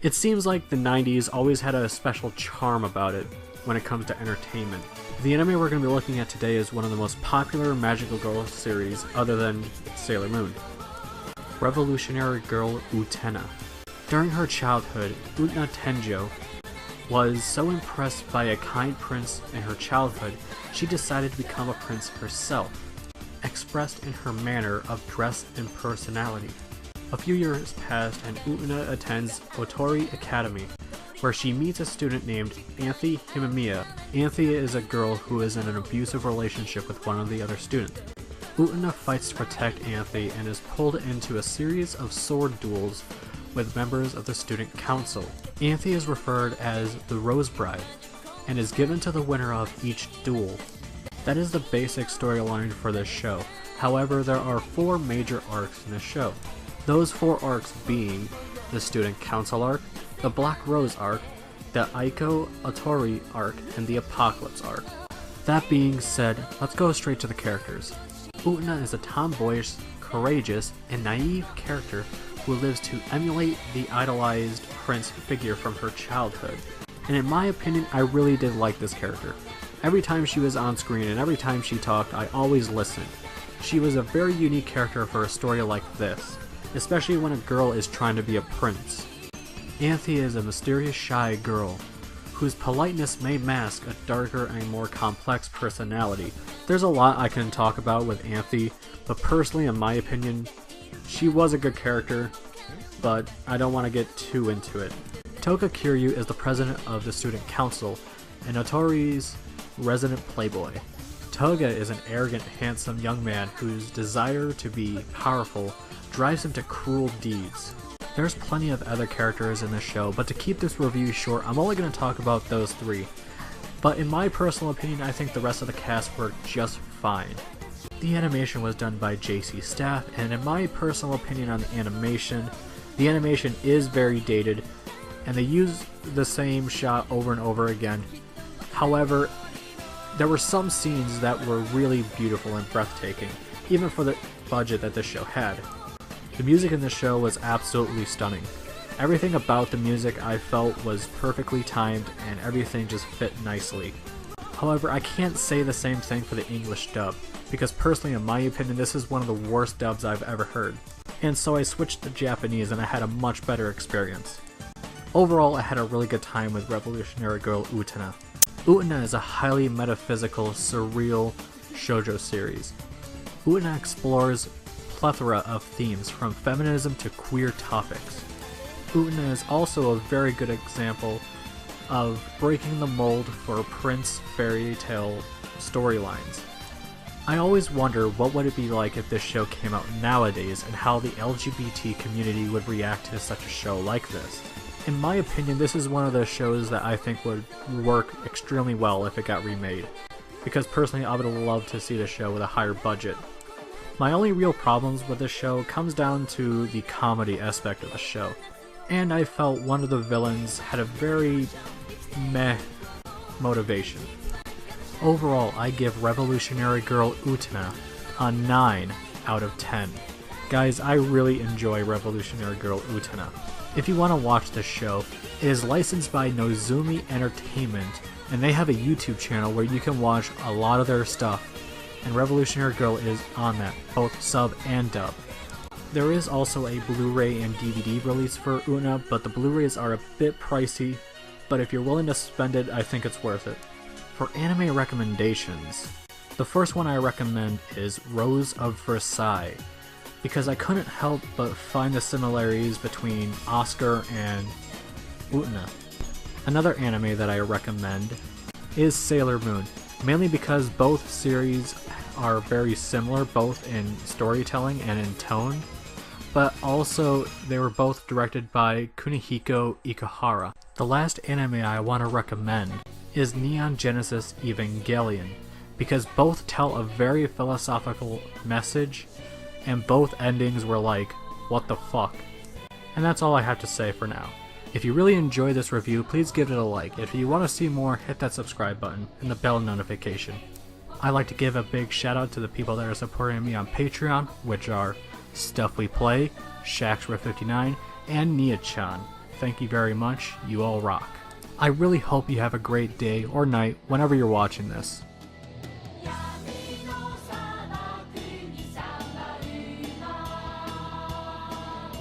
It seems like the 90s always had a special charm about it when it comes to entertainment. The anime we're going to be looking at today is one of the most popular magical girl series other than Sailor Moon. Revolutionary Girl Utena. During her childhood, Utena Tenjo was so impressed by a kind prince in her childhood, she decided to become a prince herself, expressed in her manner of dress and personality. A few years passed and Utena attends Otori Academy, where she meets a student named Anthe Himemiya. Anthe is a girl who is in an abusive relationship with one of the other students. Utena fights to protect Anthe and is pulled into a series of sword duels with members of the student council. Anthe is referred as the Rose Bride, and is given to the winner of each duel. That is the basic storyline for this show. However, there are 4 major arcs in the show. Those 4 arcs being the Student Council arc, the Black Rose arc, the Aiko Otori arc, and the Apocalypse arc. That being said, let's go straight to the characters. Utena is a tomboyish, courageous, and naive character who lives to emulate the idolized prince figure from her childhood. And in my opinion, I really did like this character. Every time she was on screen and every time she talked, I always listened. She was a very unique character for a story like this, especially when a girl is trying to be a prince. Anthe is a mysterious, shy girl whose politeness may mask a darker and more complex personality. There's a lot I can talk about with Anthe, but personally, in my opinion, she was a good character, but I don't want to get too into it. Toga Kiryu is the president of the student council, and Otori's resident playboy. Toga is an arrogant, handsome young man whose desire to be powerful drives him to cruel deeds. There's plenty of other characters in this show, but to keep this review short, I'm only going to talk about those 3. But in my personal opinion, I think the rest of the cast worked just fine. The animation was done by JC Staff, and in my personal opinion on the animation is very dated, and they use the same shot over and over again. However, there were some scenes that were really beautiful and breathtaking, even for the budget that this show had. The music in the show was absolutely stunning. Everything about the music I felt was perfectly timed and everything just fit nicely. However, I can't say the same thing for the English dub, because personally in my opinion this is one of the worst dubs I've ever heard. And so I switched to Japanese and I had a much better experience. Overall, I had a really good time with Revolutionary Girl Utena. Utena is a highly metaphysical, surreal shoujo series. Utena explores plethora of themes from feminism to queer topics. Utena is also a very good example of breaking the mold for prince fairy tale storylines. I always wonder what would it be like if this show came out nowadays and how the LGBT community would react to such a show like this. In my opinion, this is one of those shows that I think would work extremely well if it got remade, because personally I would love to see the show with a higher budget. My only real problems with this show comes down to the comedy aspect of the show, and I felt one of the villains had a very meh motivation. Overall, I give Revolutionary Girl Utena a 9 out of 10. Guys, I really enjoy Revolutionary Girl Utena. If you want to watch this show, it is licensed by Nozumi Entertainment, and they have a YouTube channel where you can watch a lot of their stuff, and Revolutionary Girl is on that, both sub and dub. There is also a Blu-ray and DVD release for Utena, but the Blu-rays are a bit pricey, but if you're willing to spend it, I think it's worth it. For anime recommendations, the first one I recommend is Rose of Versailles, because I couldn't help but find the similarities between Oscar and Utena. Another anime that I recommend is Sailor Moon, mainly because both series are very similar, both in storytelling and in tone, but also they were both directed by Kunihiko Ikuhara. The last anime I want to recommend is Neon Genesis Evangelion, because both tell a very philosophical message, and both endings were like, what the fuck? And that's all I have to say for now. If you really enjoyed this review, please give it a like. If you want to see more, hit that subscribe button and the bell notification. I'd like to give a big shout out to the people that are supporting me on Patreon, which are Stuff We Play, Shaxra59, and Nia-chan. thank you very much, you all rock. I really hope you have a great day or night whenever you're watching this.